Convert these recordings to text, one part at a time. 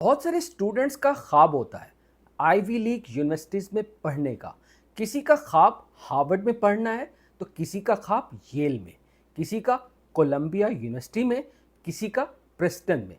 बहुत सारे स्टूडेंट्स का ख्वाब होता है आईवी लीग यूनिवर्सिटीज़ में पढ़ने का। किसी का ख्वाब हार्वर्ड में पढ़ना है तो किसी का ख्वाब येल में, किसी का कोलंबिया यूनिवर्सिटी में, किसी का प्रिंसटन में।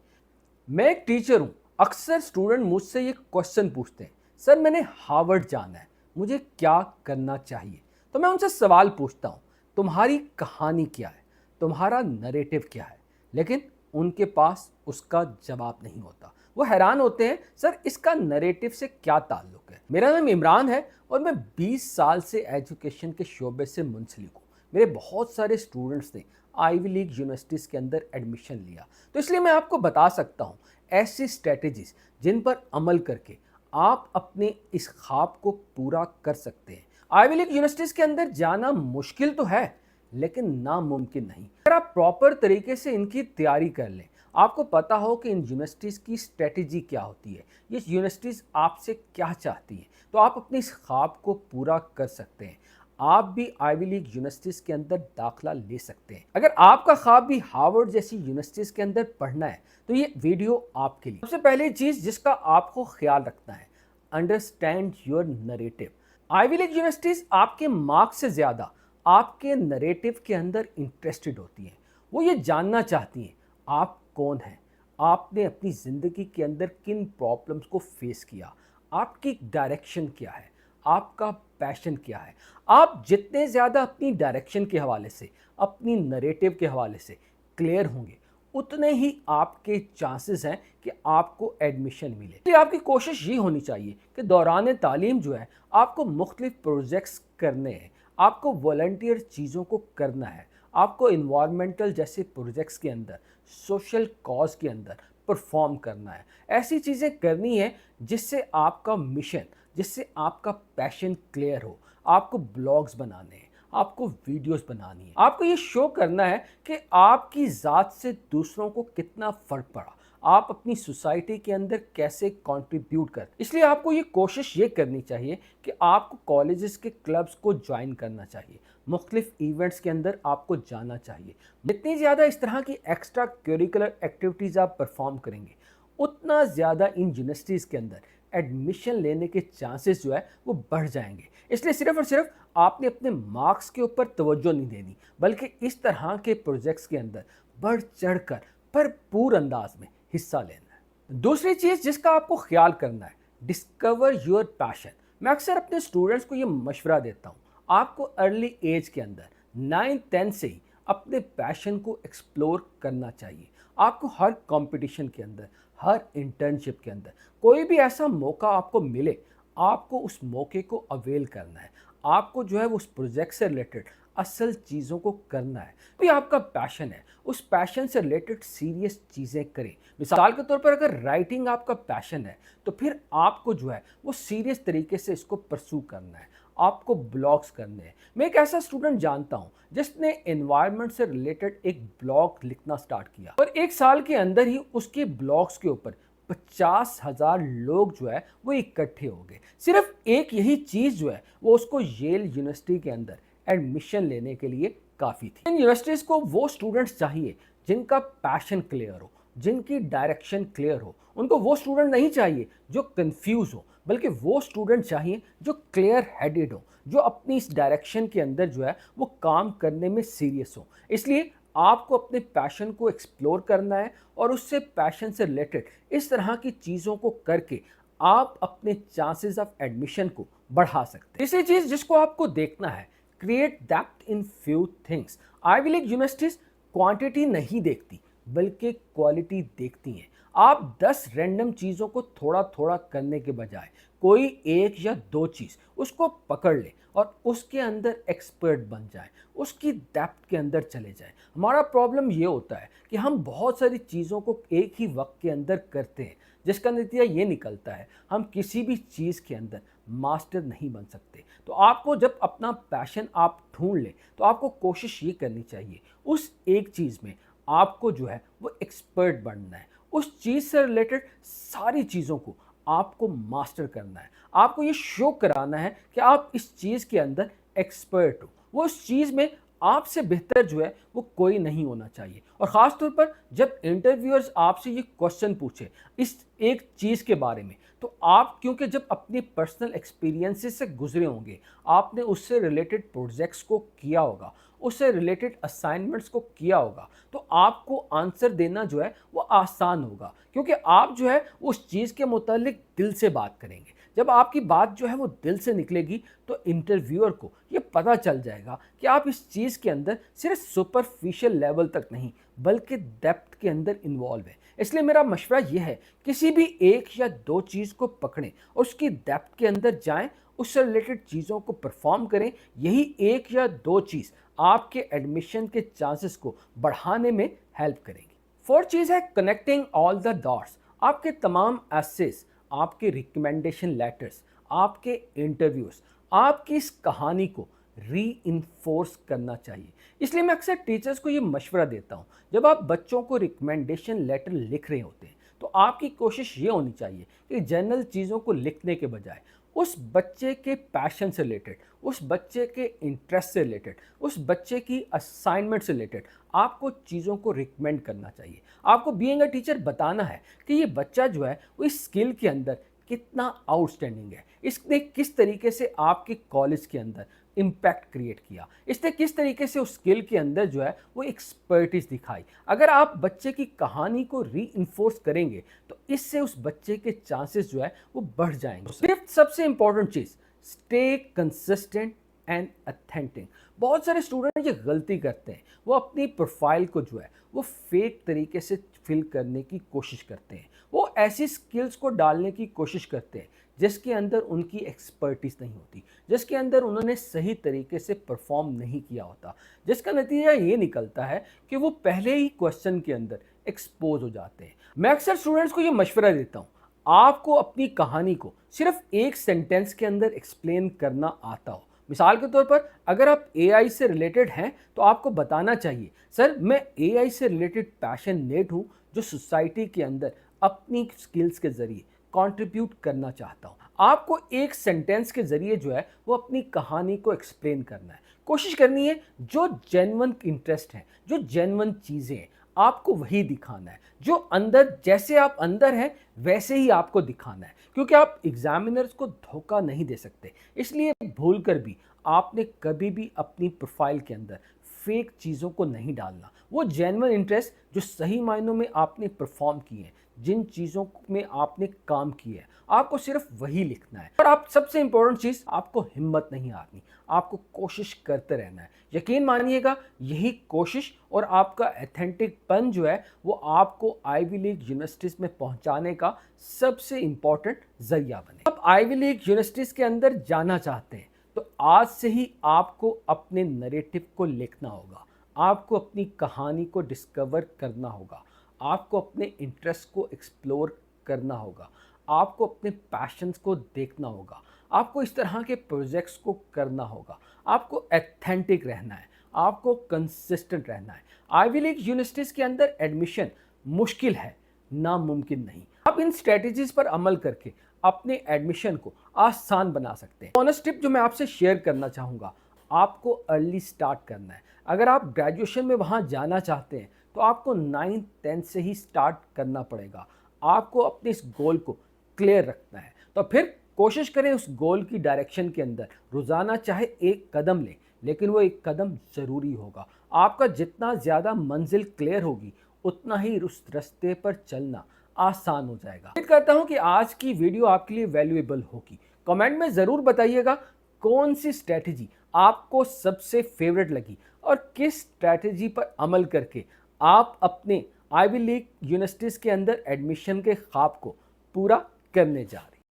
मैं एक टीचर हूँ। अक्सर स्टूडेंट मुझसे ये क्वेश्चन पूछते हैं, सर मैंने हार्वर्ड जाना है, मुझे क्या करना चाहिए? तो मैं उनसे सवाल पूछता हूँ, तुम्हारी कहानी क्या है, तुम्हारा नरेटिव क्या है? लेकिन उनके पास उसका जवाब नहीं होता। वो हैरान होते हैं, सर इसका नरेटिव से क्या ताल्लुक है? मेरा नाम इमरान है और मैं 20 साल से एजुकेशन के शोबे से मुंसलिक हूँ। मेरे बहुत सारे स्टूडेंट्स ने आईवी लीग यूनिवर्सिटीज़ के अंदर एडमिशन लिया, तो इसलिए मैं आपको बता सकता हूँ ऐसी स्ट्रेटजीज जिन पर अमल करके आप अपने इस ख्वाब को पूरा कर सकते हैं। आईवी लीग यूनिवर्सिटीज़ के अंदर जाना मुश्किल तो है, लेकिन नामुमकिन नहीं अगर आप प्रॉपर तरीके से इनकी तैयारी कर लें। आपको पता हो कि इन यूनिवर्सिटीज़ की स्ट्रेटजी क्या होती है, ये यूनिवर्सिटीज़ आपसे क्या चाहती हैं, तो आप अपने इस ख्वाब को पूरा कर सकते हैं। आप भी आईवी लीग यूनिवर्सिटीज़ के अंदर दाखिला ले सकते हैं। अगर आपका ख्वाब भी हार्वर्ड जैसी यूनिवर्सिटीज़ के अंदर पढ़ना है तो ये वीडियो आपके लिए। सबसे पहली चीज़ जिसका आपको ख्याल रखना है, understand your narrative. Ivy League universities आपके मार्क्स से ज़्यादा आपके नरेटिव के अंदर इंटरेस्टेड होती हैं। वो ये जानना चाहती हैं आप कौन हैं, आपने अपनी ज़िंदगी के अंदर किन प्रॉब्लम्स को फेस किया, आपकी डायरेक्शन क्या है, आपका पैशन क्या है। आप जितने ज़्यादा अपनी डायरेक्शन के हवाले से, अपनी नरेटिव के हवाले से क्लियर होंगे, उतने ही आपके चांसेस हैं कि आपको एडमिशन मिले। इसलिए आपकी कोशिश ये होनी चाहिए कि दौरान तालीम जो है आपको मुख्तलिफ प्रोजेक्ट्स करने हैं, आपको वॉलंटियर चीज़ों को करना है, आपको इन्वायरमेंटल जैसे प्रोजेक्ट्स के अंदर, सोशल कॉज के अंदर परफॉर्म करना है। ऐसी चीज़ें करनी है जिससे आपका मिशन, जिससे आपका पैशन क्लियर हो। आपको ब्लॉग्स बनाने हैं, आपको वीडियोस बनानी है, आपको ये शो करना है कि आपकी ज़ात से दूसरों को कितना फ़र्क पड़ा, आप अपनी सोसाइटी के अंदर कैसे कंट्रीब्यूट कर। इसलिए आपको ये कोशिश ये करनी चाहिए कि आपको कॉलेजेस के क्लब्स को ज्वाइन करना चाहिए, मुख्तलिफ इवेंट्स के अंदर आपको जाना चाहिए। जितनी ज़्यादा इस तरह की एक्स्ट्रा करिकुलर एक्टिविटीज़ आप परफॉर्म करेंगे, उतना ज़्यादा इन यूनिवर्सिटीज़ के अंदर एडमिशन लेने के चांसेस जो है वो बढ़ जाएंगे। इसलिए सिर्फ और सिर्फ आपने अपने मार्क्स के ऊपर तवज्जो नहीं देनी, बल्कि इस तरह के प्रोजेक्ट्स के अंदर बढ़ चढ़ कर भरपूर अंदाज में हिस्सा लेना है। दूसरी चीज़ जिसका आपको ख्याल करना है, डिस्कवर योर पैशन। मैं अक्सर अपने स्टूडेंट्स को ये मशवरा देता हूँ, आपको अर्ली एज के अंदर 9-10 से ही अपने पैशन को एक्सप्लोर करना चाहिए। आपको हर कंपटीशन के अंदर, हर इंटर्नशिप के अंदर कोई भी ऐसा मौका आपको मिले, आपको उस मौके को अवेल करना है। आपको जो है वो उस प्रोजेक्ट से रिलेटेड असल चीज़ों को करना है। भी आपका पैशन है, उस पैशन से रिलेटेड सीरियस चीज़ें करें। मिसाल के तौर पर अगर राइटिंग आपका पैशन है तो फिर आपको जो है वो सीरियस तरीके से इसको परस्यू करना है, आपको ब्लॉग्स करने हैं। मैं एक ऐसा स्टूडेंट जानता हूँ जिसने एनवायरनमेंट से रिलेटेड एक ब्लॉग लिखना स्टार्ट किया और 1 साल के अंदर ही उसके ब्लॉग्स के ऊपर 50,000 लोग जो है वो इकट्ठे हो गए। सिर्फ एक यही चीज़ जो है वो उसको येल यूनिवर्सिटी के अंदर एडमिशन लेने के लिए काफ़ी थी। इन यूनिवर्सिटीज़ को वो स्टूडेंट्स चाहिए जिनका पैशन क्लियर हो, जिनकी डायरेक्शन क्लियर हो। उनको वो स्टूडेंट नहीं चाहिए जो कंफ्यूज हो, बल्कि वो स्टूडेंट चाहिए जो क्लियर हेडेड हो, जो अपनी इस डायरेक्शन के अंदर जो है वो काम करने में सीरियस हो। इसलिए आपको अपने पैशन को एक्सप्लोर करना है और उससे पैशन से रिलेटेड इस तरह की चीज़ों को करके आप अपने चांसेस ऑफ एडमिशन को बढ़ा सकते हैं। तीसरी चीज़ जिसको आपको देखना है, create depth in few things. Ivy League universities quantity नहीं देखती बल्कि क्वालिटी देखती हैं। आप 10 रैंडम चीज़ों को थोड़ा थोड़ा करने के बजाय कोई एक या दो चीज़ उसको पकड़ ले और उसके अंदर एक्सपर्ट बन जाए, उसकी डेप्थ के अंदर चले जाए। हमारा प्रॉब्लम ये होता है कि हम बहुत सारी चीज़ों को एक ही वक्त के अंदर करते हैं, जिसका नतीजा ये निकलता है हम किसी भी चीज़ के अंदर मास्टर नहीं बन सकते। तो आपको जब अपना पैशन आप ढूंढ लें तो आपको कोशिश ये करनी चाहिए उस एक चीज़ में आपको जो है वो एक्सपर्ट बनना है। उस चीज़ से रिलेटेड सारी चीज़ों को आपको मास्टर करना है। आपको ये शो कराना है कि आप इस चीज़ के अंदर एक्सपर्ट हो। वो उस चीज़ में आपसे बेहतर जो है वो कोई नहीं होना चाहिए। और ख़ास तौर पर जब इंटरव्यूअर्स आपसे ये क्वेश्चन पूछे इस एक चीज़ के बारे में, तो आप क्योंकि जब अपने पर्सनल एक्सपीरियंसेस से गुजरे होंगे, आपने उससे रिलेटेड प्रोजेक्ट्स को किया होगा, उससे रिलेटेड असाइनमेंट्स को किया होगा, तो आपको आंसर देना जो है वो आसान होगा, क्योंकि आप जो है उस चीज़ के मुतालिक दिल से बात करेंगे। जब आपकी बात जो है वो दिल से निकलेगी तो इंटरव्यूअर को ये पता चल जाएगा कि आप इस चीज़ के अंदर सिर्फ सुपरफिशियल लेवल तक नहीं बल्कि डेप्थ के अंदर इन्वॉल्व है। इसलिए मेरा मशवरा ये है, किसी भी एक या दो चीज़ को पकड़ें और उसकी डेप्थ के अंदर जाएं, उससे रिलेटेड चीज़ों को परफॉर्म करें। यही एक या दो चीज़ आपके एडमिशन के चांसेस को बढ़ाने में हेल्प करेंगी। फोर्थ चीज़ है कनेक्टिंग ऑल द डॉट्स। आपके तमाम एसेस, आपके रिकमेंडेशन लेटर्स, आपके इंटरव्यूज़, आपकी इस कहानी को री इन्फोर्स करना चाहिए। इसलिए मैं अक्सर टीचर्स को ये मशवरा देता हूँ, जब आप बच्चों को रिकमेंडेशन लेटर लिख रहे होते हैं तो आपकी कोशिश ये होनी चाहिए कि जनरल चीज़ों को लिखने के बजाय उस बच्चे के पैशन से रिलेटेड, उस बच्चे के इंटरेस्ट से रिलेटेड, उस बच्चे की असाइनमेंट से रिलेटेड आपको चीज़ों को रिकमेंड करना चाहिए। आपको बीइंग अ टीचर बताना है कि ये बच्चा जो है वो इस स्किल के अंदर कितना आउटस्टैंडिंग है, इसने किस तरीके से आपके कॉलेज के अंदर इम्पैक्ट क्रिएट किया, इसने किस तरीके से उस स्किल के अंदर जो है वो एक्सपर्टीज दिखाई। अगर आप बच्चे की कहानी को री इन्फोर्स करेंगे तो इससे उस बच्चे के चांसेस जो है वो बढ़ जाएंगे। फिफ्थ सबसे important cheese, stay consistent and authentic. बहुत सारे स्टूडेंट ये गलती करते हैं, वो अपनी प्रोफाइल को जो है वो फेक तरीके से फिल करने की कोशिश करते हैं। वो ऐसी स्किल्स को डालने की कोशिश करते हैं जिसके अंदर उनकी एक्सपर्टीज नहीं होती, जिसके अंदर उन्होंने सही तरीके से परफॉर्म नहीं किया होता, जिसका नतीजा ये निकलता है कि वो पहले ही क्वेश्चन के अंदर एक्सपोज हो जाते हैं। मैं अक्सर स्टूडेंट्स को ये मशवरा देता हूँ, आपको अपनी कहानी को सिर्फ एक सेंटेंस के अंदर एक्सप्लेन करना आता हो। मिसाल के तौर पर अगर आप एआई से रिलेटेड हैं तो आपको बताना चाहिए, सर मैं एआई से रिलेटेड पैशनेट हूँ जो सोसाइटी के अंदर अपनी स्किल्स के जरिए कंट्रीब्यूट करना चाहता हूँ। आपको एक सेंटेंस के जरिए जो है वो अपनी कहानी को एक्सप्लेन करना है। कोशिश करनी है जो जेन्युइन इंटरेस्ट है, जो जेन्युइन चीज़ें हैं, आपको वही दिखाना है। जो अंदर, जैसे आप अंदर हैं वैसे ही आपको दिखाना है, क्योंकि आप एग्जामिनर्स को धोखा नहीं दे सकते। इसलिए भूल कर भी आपने कभी भी अपनी प्रोफाइल के अंदर फेक चीज़ों को नहीं डालना। वो जेन्युइन इंटरेस्ट जो सही मायनों में आपने परफॉर्म किए हैं, जिन चीज़ों में आपने काम किया है, आपको सिर्फ वही लिखना है। और आप सबसे इंपॉर्टेंट चीज़, आपको हिम्मत नहीं हारनी, आपको कोशिश करते रहना है। यकीन मानिएगा यही कोशिश और आपका एथेंटिक पन जो है वो आपको आईवी लीग यूनिवर्सिटीज़ में पहुंचाने का सबसे इंपॉर्टेंट जरिया बने। अब आईवी लीग यूनिवर्सिटीज़ के अंदर जाना चाहते हैं तो आज से ही आपको अपने नरेटिव को लिखना होगा, आपको अपनी कहानी को डिस्कवर करना होगा, आपको अपने इंटरेस्ट को एक्सप्लोर करना होगा, आपको अपने पैशंस को देखना होगा, आपको इस तरह के प्रोजेक्ट्स को करना होगा, आपको एथेंटिक रहना है, आपको कंसिस्टेंट रहना है। आईवी लीग यूनिवर्सिटीज़ के अंदर एडमिशन मुश्किल है, नामुमकिन नहीं। आप इन स्ट्रेटजीज पर अमल करके अपने एडमिशन को आसान बना सकते हैं। बोनस टिप जो मैं आपसे शेयर करना चाहूँगा, आपको अर्ली स्टार्ट करना है। अगर आप ग्रेजुएशन में वहाँ जाना चाहते हैं तो आपको 9th 10th से ही स्टार्ट करना पड़ेगा। आपको अपने इस गोल को क्लियर रखना है, तो फिर कोशिश करें उस गोल की डायरेक्शन के अंदर रोज़ाना चाहे एक कदम लें, लेकिन वो एक कदम ज़रूरी होगा। आपका जितना ज़्यादा मंजिल क्लियर होगी उतना ही उस रास्ते पर चलना आसान हो जाएगा। उम्मीद करता हूँ कि आज की वीडियो आपके लिए वैल्यूएबल होगी। कमेंट में ज़रूर बताइएगा कौन सी स्ट्रैटेजी आपको सबसे फेवरेट लगी और किस स्ट्रैटेजी पर अमल करके आप अपने आईवी लीग यूनिवर्सिटीज़ के अंदर एडमिशन के ख्वाब को पूरा करने जा रहे हैं।